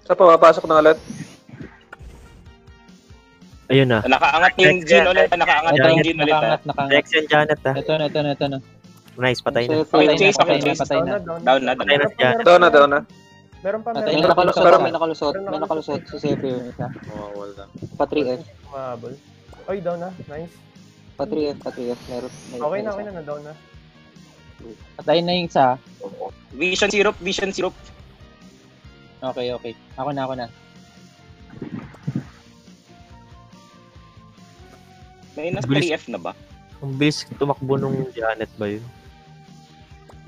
Sa pumapasok na ulit. Ayun na. Nakaangat yung Jin ulit. Nakaangat yung Jin ulit. Rex and Janet ah. Ito na. Nice, patay na. Okay, Chase. Patay na. Down na. Patay na si Janet. Down na. Meron pa, May nakalusot. Si Sefer yung isa. Wala. Pa 3F. Mahabol. Oy, down na. Nice. Pa 3F. Meron. Okay na, down na. Patay na yung isa. Vision syrup. Okay. Ako na. May nasa 3F na ba? Ang bilis tumakbo nung Janet ba yun?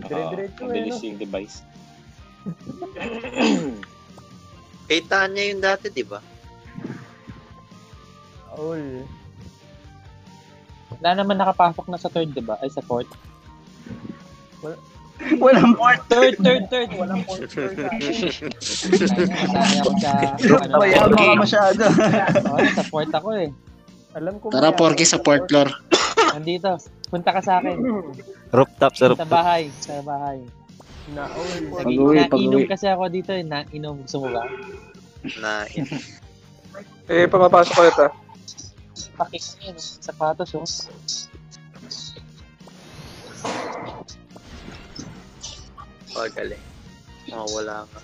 Dire-diretso mabilis yung device. Kay Tanya yung dati, di ba? All. Wala naman nakapasok na sa third, di ba? Ay, sa fourth. Walang port. Third. Walang port. Matanya ako sa... Mayama ka masyado. Sa fourth ako eh. Alam ko. Tara, Porky, sa fourth floor. Nandito. Punta ka sa akin. Rooftop. Sa bahay. Nainom kasi ako dito eh. Nainom. Gusto mo ba? Pumapasok ulit ah. Pakis yun. Sapatos oh. Galing. Wala ka.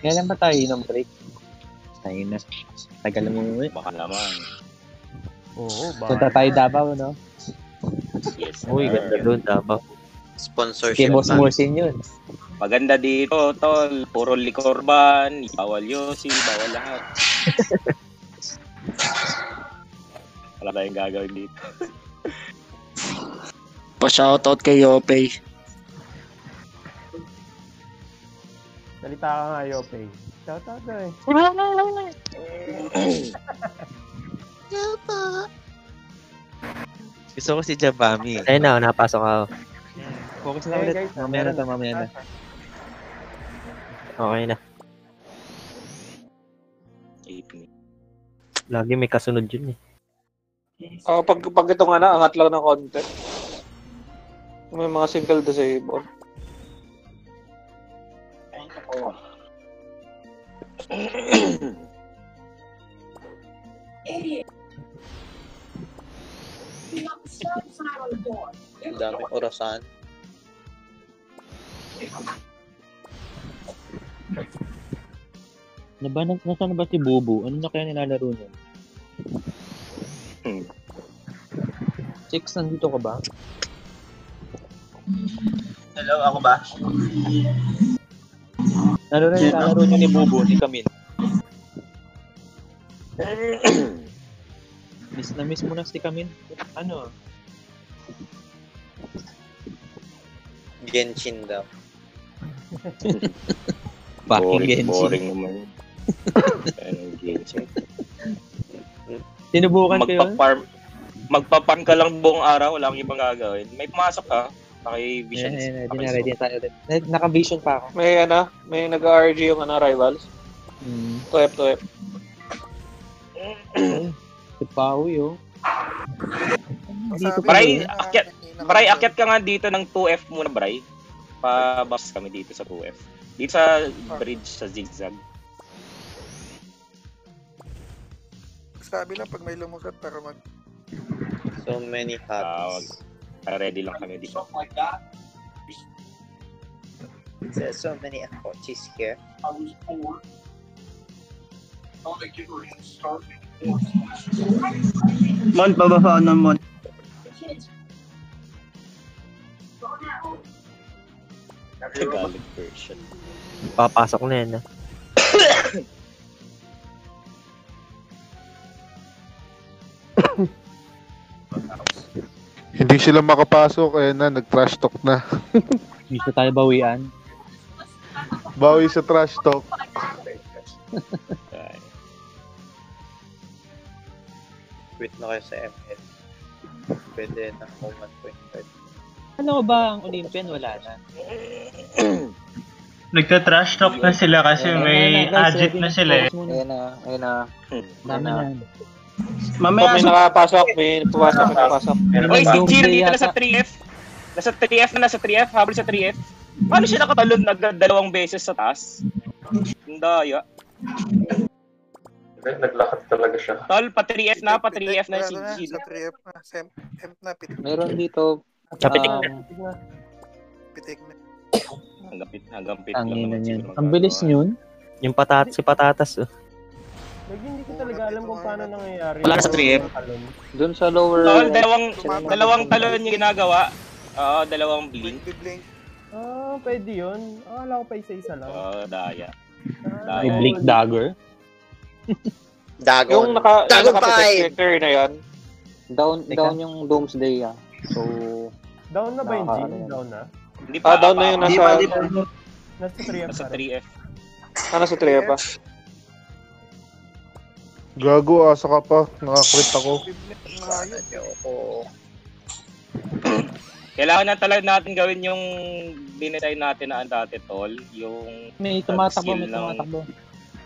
Kailan ba tayo inom break? Tayo na. Tagal mo umuwi. Baka naman. Oo, Punta tayo Davao, no? Yes. Uy, ganda doon, Davao. Sponsorship. Kay Boss Morsin yun. Maganda dito, tol. Puro likorban. Bawal yosi. Bawal lahat. Wala tayong gagawin dito. Pa-shoutout kay Yopey. Salita ka nga, Yopey. Shoutout na eh. Gusto ko si Jabami. Ayun na, napasok ako. Focus na ulit. Mamaya na. Okay na. Lagi may kasunod yun eh. Pag ito nga na, angat lang ng konti. May mga single disable. Ang daming orasan. Nasaan na ba si Bubu? Ano na kaya nilalaro niya? Chicks, nandito ka ba? Hello, ako ba? Ano na nilalaro niyo ni Bubu, ni Camille? Miss mo na si Camille. Ano? Genshin daw. Boring naman. Anong Genshin? Sinubukan ko yun? Magpaparm ka lang buong araw, wala kang ibang gagawin. May pumasok ka, naki-vision. Ready tayo ulit. Naka-vision pa ako. May nag-RG yung Rivals. 2F. Pawi oh. Bray, akyat ka nga dito ng 2F muna, Bray. Pa-box kami dito sa 2F. Dito sa bridge sa zigzag. Sabi lang pag may lumusot para mag... So many hats. Ready lang kami dito. There's so many hotties here. Mon, bababa ng Mon. Tagalog version. Papasok na yan. Hindi sila makapasok, eh na, nag-trash talk na. Gusto tayo bawian. Bawi sa trash talk. Quit na kayo sa ML. Pwede na ako 1.5. Ano ba ang Olympian? Wala na. Nagka-trash talk na sila kasi may agit na sila eh. Ayan na. Dami na. Mamaya may nakapasok, may pumasok. Oy, si Gino dito na sa 3F. Nasa 3F, habol sa 3F. Paano siya nakatalon na 2 beses sa taas? Ang daya. Naglakad talaga siya. Tol, pa 3F na si Gino. Sa 3F na, Semp na, pitik. Meron dito. Kapitik na. Pitik na. Hanggang pit Ang lang ina naman niyan. siguro Ang bilis yun. Yung si patatas. Lagi hindi ko talaga alam kung paano nangyayari. Wala sa 3F. Doon sa lower. Tol, dalawang talon yung ginagawa. Oo, dalawang blink. Ah, pwede yun. Akala ko pa isa-isa lang. Oo, daya. May blink dagger. Dagon. Yung naka-protect na yan. Down yung Doomsday So, down na ba yung Jin? Down na? Hindi pa. Down na yung nasa... Nasa 3F. Nasa 3F. Nasa 3F pa. Gago, asa ka pa. Nakakrit ako. Kailangan na talaga natin gawin yung dinetay natin na dati, Tol. Yung may tumatakbo.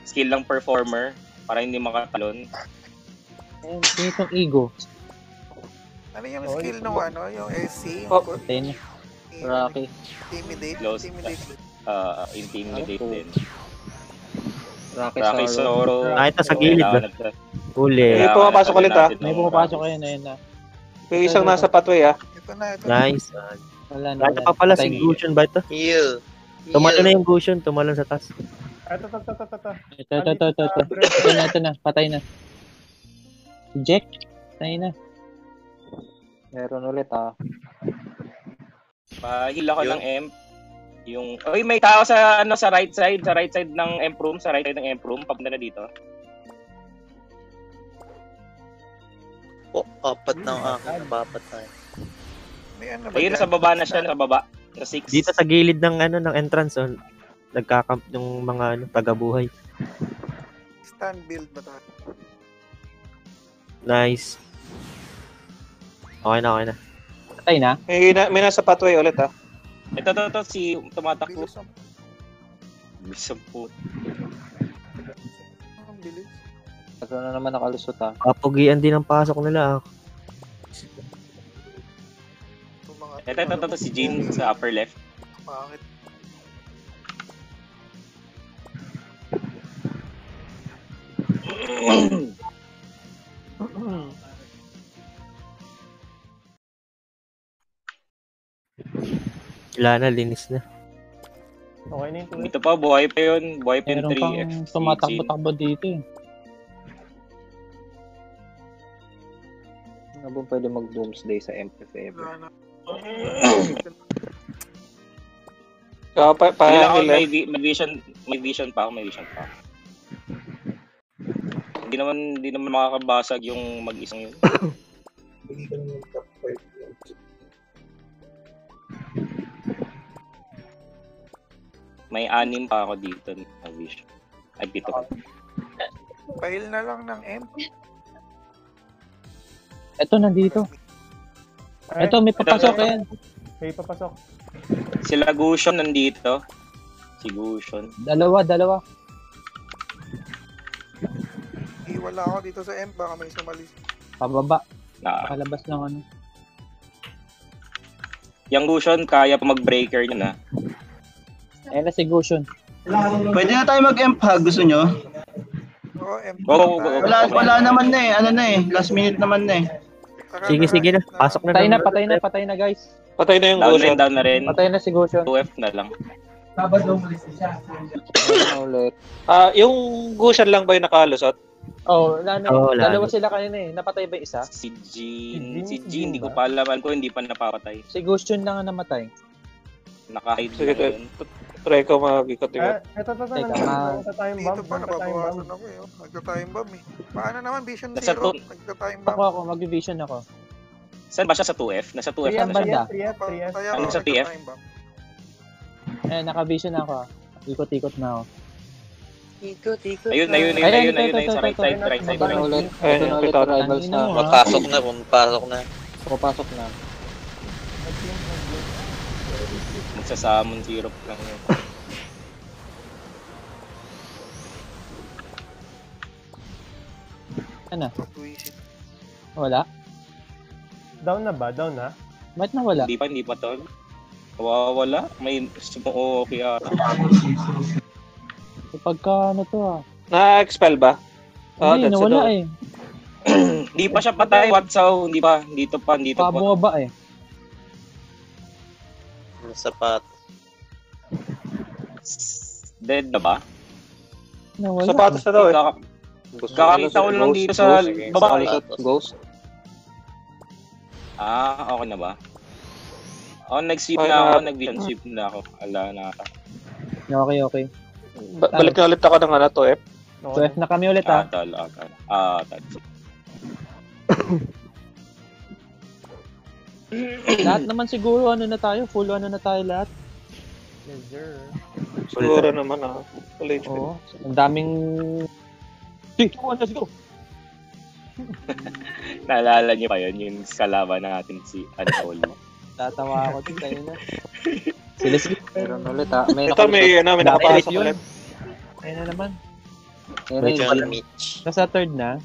Skill ng performer para hindi makatalon. Ayun, itong ego. Ano yung skill nung yung SC? Rocky. Intimidate. Intimidate din. Rocky Soro. Ito sa gilid ba? Uli. May pumapasok ulit May pumapasok kayo na. Yung isang nasa pathway Ito na. Nice. Wala na. Ito pa pala si Gusion ba ito? Heal. Tumalo na yung Gusion, tumalo sa taas. Ito na. Patay na. Jack. Patay na. Meron ulit Pa-heal ako ng M. Oy, may tao sa sa right side ng M room, papunta na dito. Apat na ang akin, nabapat tayo. Ayun, sa baba na siya, sa baba. Sa 6. Dito sa gilid ng ng entrance, nagkakamp yung mga tagabuhay. Stand build ba tayo? Nice. Okay na. Patay na? May nasa pathway ulit Ito, si tumatakbo. Bilis po. Ang bilis. Ito na naman nakalusot Kapugian din ang pasok nila Ito, si Jin sa upper left. Bakit? Wala na, linis na. Okay na yung Ito pa, buhay pa yun. Buhay pa yung 3F. Meron pang tumatakbo-takbo dito Ano ba pwede mag-Doomsday sa MFF? May vision pa ako. Hindi naman makakabasag yung mag-isang yun. May 6 pa ako dito na vision. Ay, dito pa. Pahil na lang ng M. Ito, nandito. Ito, may papasok yan. May papasok. Sila Gusion nandito. Si Gusion. Dalawa. Wala ako dito sa M. Baka may sumali. Pababa. Palabas ng Yung Gusion, kaya pa mag-breaker niya na. Ayan na si Gusion. Pwede na tayo mag-emp ha, gusto nyo? Oo, M. Wala naman na last minute naman na Sige na, pasok na. Patay na guys. Patay na yung Gusion. Down na rin. Patay na si Gusion. 2F na lang. Ulit. Yung Gusion lang ba yung nakalusot? Oh, wala na. Oh, wala Dalawa na. sila kanina eh. Napatay ba isa? Si Jean, hindi ko pa alaman ko, hindi pa napapatay. Si Gushun lang ang namatay. Naka-hide Sige, lang yun. try ko mag-ikot-ikot. Ito, Teka, nagta-time bomb. Dito pa, nababawasan ako eh. Nagta-time bomb eh. Paano naman, Vision Nasa Zero? to- Nagta-time Ako, bomb. mag-vision ako. Saan ba siya sa 2F? Nasa 2F Saan na banda? siya. 3F. Kaya Ano ako sa TF? nagta-time bomb. Naka-vision ako. Ikot-ikot na ako. Ikot. Ayun, sa right side. Ito na ulit. Ayun, Ito na ulit. ito. Rivals na. Papasok na, pumapasok na. Papasok na. Magsasamon zero lang yun. Ano? Wala? Down na ba? Down na? Ba't nawala? Hindi pa tol. Wala. May okay Pagka ano to ah. Na-expel ba? Hindi, that's nawala it. Hindi pa siya patay, Watsaw. Hindi pa. Dito pa. Pababa eh. Sapat. Dead na ba? Nawala. Sapatos na daw eh. Kakakita ko lang dito sa baba. Ghost. Okay na ba? Nag-sweep na ako. Nag-vision sweep na ako. Ala na ata. Okay. Balik na ulit ako ng 2F. 2F na kami ulit ah. Tal. Lahat naman siguro full na tayo lahat. Yes, sir. Siguro naman full HP. Oo. Ang daming... Let's go! Naalala niyo pa yun, yung kalaban natin si Anol. Tatawa ako din tayo na. Sila sige. Meron ulit ha. May nakapasok ulit. Ayun na naman. Mitch. Nasa third na.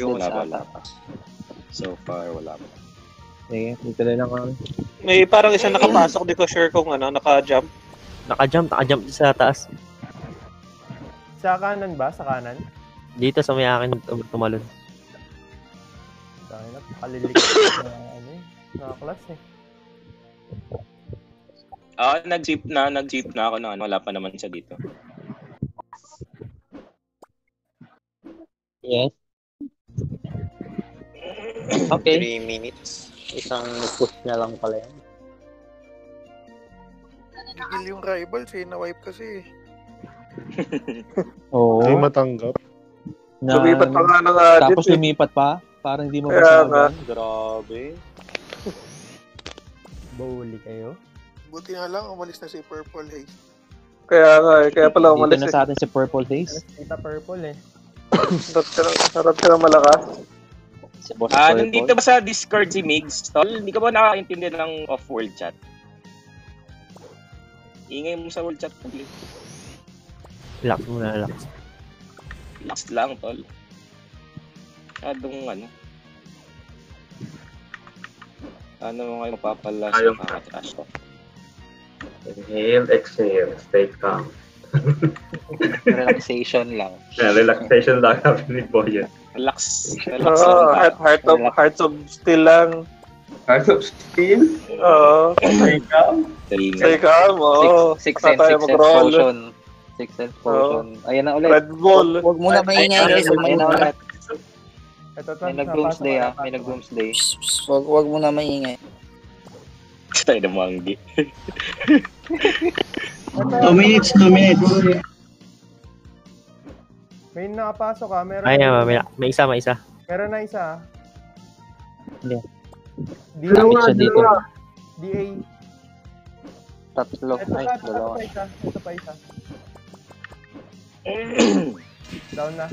Wala. So far, wala pa. Sige, dito lang kami. May parang isang nakapasok, di ko sure kung naka-jump. Naka-jump sa taas. Sa kanan ba? Sa kanan? Dito sa may akin tumalon. Dahil nakalilik na class eh. Nag-jeep na ako na wala pa naman siya dito. Yes. Okay. 3 minutes. Isang push na lang pala yan. Tigil yung rivals eh. Na-wipe kasi eh. Oo. Hindi matanggap. Lumipat pa nga ng tapos lumipat pa? Parang hindi mo masasabi. Grabe. Bawuli kayo. Buti na lang, umalis na si Purple Haze. Kaya pala umalis dito na sa atin si Purple Haze. Kita Purple eh. Sarap ka na malakas. Si Boss Nandito ba sa Discord si Migs? Tol, hindi ka ba nakakaintindi ng off-world chat? Ingay mo sa world chat. Relax muna. Relax lang, tol. Adong ano mo ngayon mapapala sa kakatrash ko? Inhale, exhale, stay calm. Relaxation lang. Relaxation lang ni Boyan. Relax lang. Hearts of Steel lang. Hearts of Steel? Oo. Stay calm, oo. Six Sense Potion. Ayan na ulit. Red Bull. Huwag muna maingay guys. Ayan na ulit. May nag-doomsday may nag-doomsday. Huwag muna maingay. Tayo na manggi. 2 minutes. May nakapasok ka. Meron may isa. Meron na isa. Hindi. DA. Tatlo. Dalawa. Ito pa isa. Down na.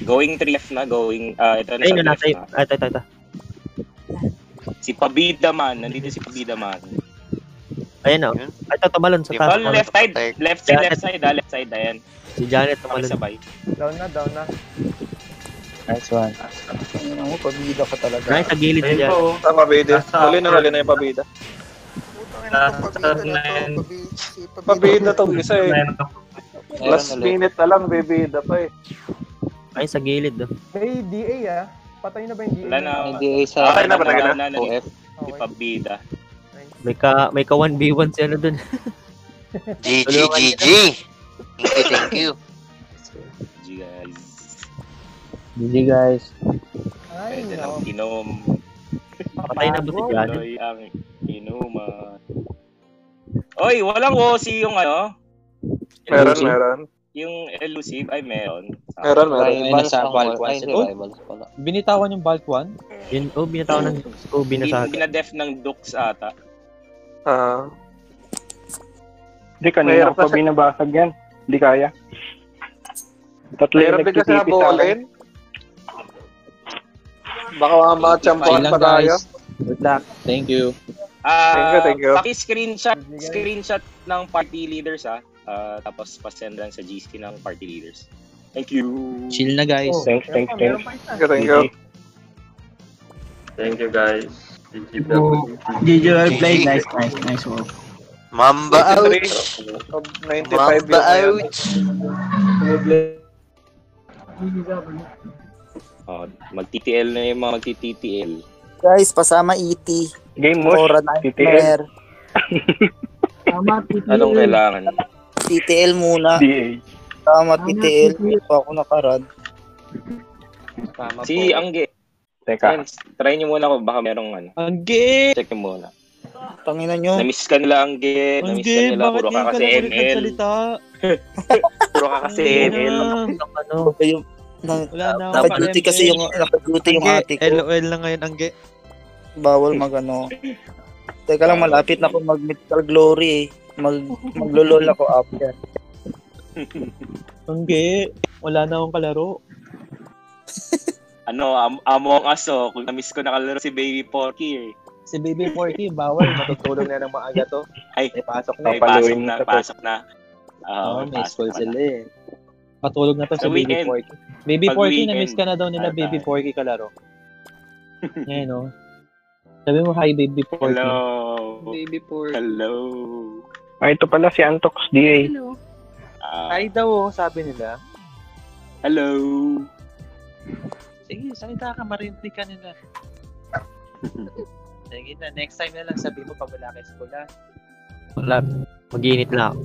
Going 3F na, ito na sa left na. Ito. Si Pabida man, nandito si Pabida man. Ayan o. Ito tumalon sa taas. Left side, ayan. Si Janet tumalon. Sabay. Down na. Nice one. Ano, pabida ka talaga. Nice, sa gilid niya. Pabida. Huli na yung pabida. Pabida tong isa eh. Last minute na lang, bibida pa eh. Ay, sa gilid. May DA Patay na ba yung DA? Wala na. May DA sa... Patay na ba na? OF. Si Pabida. May ka 1v1 si ano dun. GG. Thank you. GG guys. GG guys. Pwede nang inom. Patay na ba si Jan? Tuloy ang inuman. Oy, walang Wosi yung ano? Meron. Yung elusive ay meron. Meron. Ay, nasa bulk 1 si Oh, Rivals pala. binitawan yung bulk 1? Binitawan ng binasag. Binadef ng Dux ata. Hindi, kanina ko pa binabasag yan. Hindi kaya. Tatlo yung Mayroon din kasi nagtitipi sa akin. nabolin. Baka makachampuan pa tayo. Good luck. Thank you. Thank you. Screenshot ng party leaders tapos pasend lang sa GC ng party leaders. Thank you. Chill na guys. Thanks. Thank you. Thank you guys. GG well played. Nice work. Mamba out. 95 Mamba out. Mag-TTL na yung mga mag-TTL. Guys, pasama ET. Game mo. Aura Nightmare. Anong kailangan? TTL muna. DA. Tama, TTL. Hindi pa ako nakarad. Si Angge. Teka. Try nyo muna kung baka merong ano. Angge! Check nyo muna. Tangina nyo. Namiss ka nila, Angge. Namiss ka nila. Puro ka kasi ML. Puro ka kasi ML. Wala na. Naka-duty kasi yung ate ko. LOL na ngayon, Angge. Bawal magano. Teka lang, malapit na ako mag-Mythical Glory eh. Maglolol ako after. Angge, wala na akong kalaro. Among Us kung na-miss ko nakalaro si Baby Porky eh. Si Baby Porky, bawal. Matutulog na ng maaga to. Ay, pasok na. May school sila eh. Patulog na to si Baby Porky. Baby Porky, na-miss ka na daw nila Baby Porky kalaro. Ngayon no. Sabi mo, hi Baby Porky. Hello. Baby Porky. Hello. Ito pala si Antox DA. Hello. Hi daw, sabi nila. Hello. Sige, salita ka, marinig ka nila. Sige na, next time na lang sabi mo pag wala kay school ha. Wala. Mag-iinit lang ako.